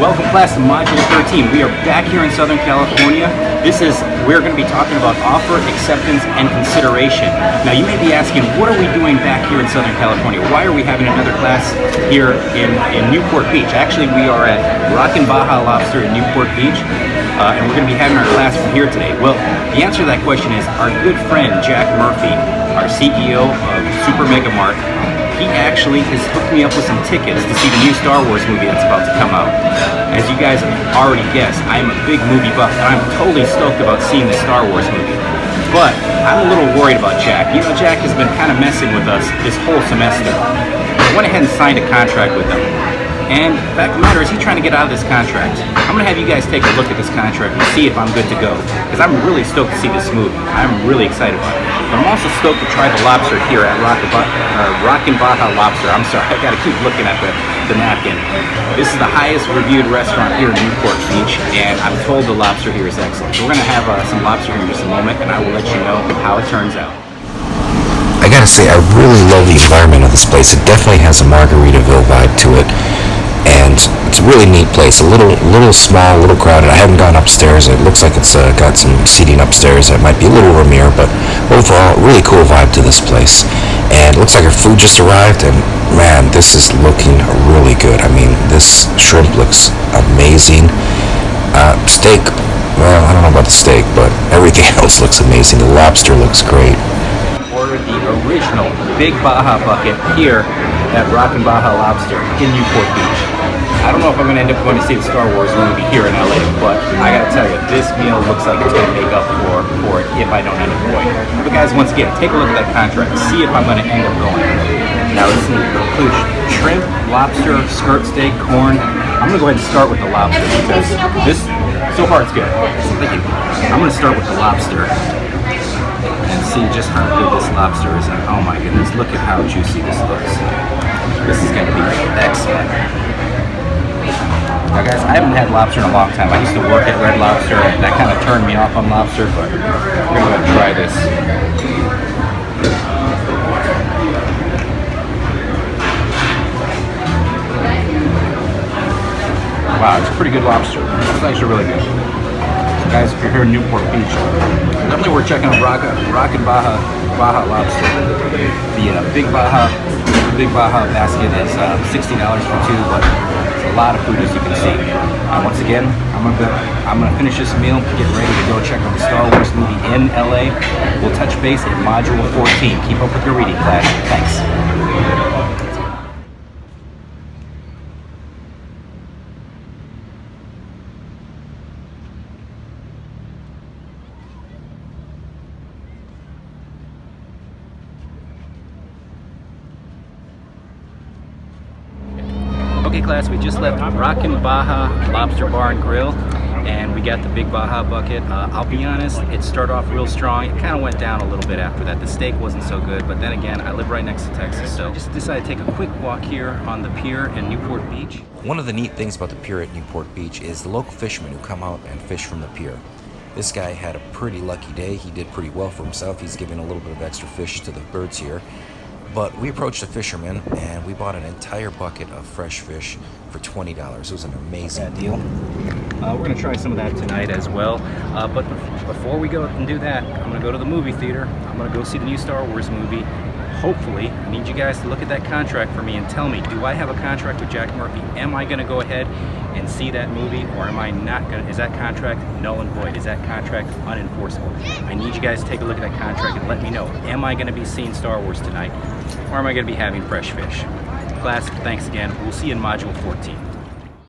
Welcome class to Module 13. We are back here in Southern California. We're going to be talking about offer, acceptance, and consideration. Now you may be asking, what are we doing back here in Southern California? Why are we having another class here in Newport Beach? Actually, we are at Rockin Baja Lobster in Newport Beach, and we're going to be having our class from here today. Well, the answer to that question is our good friend Jack Murphy, our CEO of Super Mega Mart. He actually has hooked me up with some tickets to see the new Star Wars movie that's about to come out. As you guys have already guessed, I'm a big movie buff, and I'm totally stoked about seeing the Star Wars movie. But I'm a little worried about Jack. You know, Jack has been kind of messing with us this whole semester. I went ahead and signed a contract with him. And the fact of the matter is, he's trying to get out of this contract. I'm going to have you guys take a look at this contract and see if I'm good to go. Because I'm really stoked to see this movie. I'm really excited about it. But I'm also stoked to try the lobster here at Rockin Baja Lobster. I'm sorry, I got to keep looking at the napkin. This is the highest reviewed restaurant here in Newport Beach, and I'm told the lobster here is excellent. So we're going to have some lobster here in just a moment, and I will let you know how it turns out. I gotta say, I really love the environment of this place. It definitely has a Margaritaville vibe to it. And it's a really neat place, a little small, a little crowded. I haven't gone upstairs. It looks like it's got some seating upstairs that might be a little roomier, but overall, really cool vibe to this place. And it looks like our food just arrived, and man, this is looking really good. I mean, this shrimp looks amazing. Steak, well, I don't know about the steak, but everything else looks amazing. The lobster looks great. Ordered the original Big Baja bucket here at Rockin Baja Lobster in Newport Beach. I don't know if I'm going to end up going to see the Star Wars movie here in LA, but I got to tell you, this meal looks like it's going to make up for it if I don't end up going. But guys, once again, take a look at that contract, see if I'm going to end up going. Now this includes shrimp, lobster, skirt steak, corn. I'm going to go ahead and start with the lobster because this, so far it's good. I'm going to start with the lobster and see just how good this lobster is. And oh my goodness, look at how juicy this looks. This is going to be excellent. Now guys, I haven't had lobster in a long time. I used to work at Red Lobster, and that kind of turned me off on lobster, but we're going to go ahead and try this. Wow, it's pretty good lobster. It's actually really good. Guys, if you're here in Newport Beach, definitely worth checking out Rockin Baja Lobster. The Big Baja basket is $60 for two, but it's a lot of food, as you can see. Once again, I'm gonna finish this meal, get ready to go check out the Star Wars movie in LA. We'll touch base in Module 14. Keep up with your reading class. Thanks. Okay class, we just left Rockin Baja Lobster Bar and Grill, and we got the Big Baja bucket. I'll be honest, it started off real strong. It kind of went down a little bit after that. The steak wasn't so good, but then again, I live right next to Texas, so I just decided to take a quick walk here on the pier in Newport Beach. One of the neat things about the pier at Newport Beach is the local fishermen who come out and fish from the pier. This guy had a pretty lucky day. He did pretty well for himself. He's giving a little bit of extra fish to the birds here. But we approached a fisherman and we bought an entire bucket of fresh fish for $20. It was an amazing deal. We're going to try some of that tonight as well. But before we go and do that, I'm going to go to the movie theater. I'm going to go see the new Star Wars movie. Hopefully, I need you guys to look at that contract for me and tell me, do I have a contract with Jack Murphy? Am I going to go ahead and see that movie, or am I not going to? Is that contract null and void? Is that contract unenforceable? I need you guys to take a look at that contract and let me know, am I going to be seeing Star Wars tonight, or am I going to be having fresh fish? Class, thanks again. We'll see you in Module 14.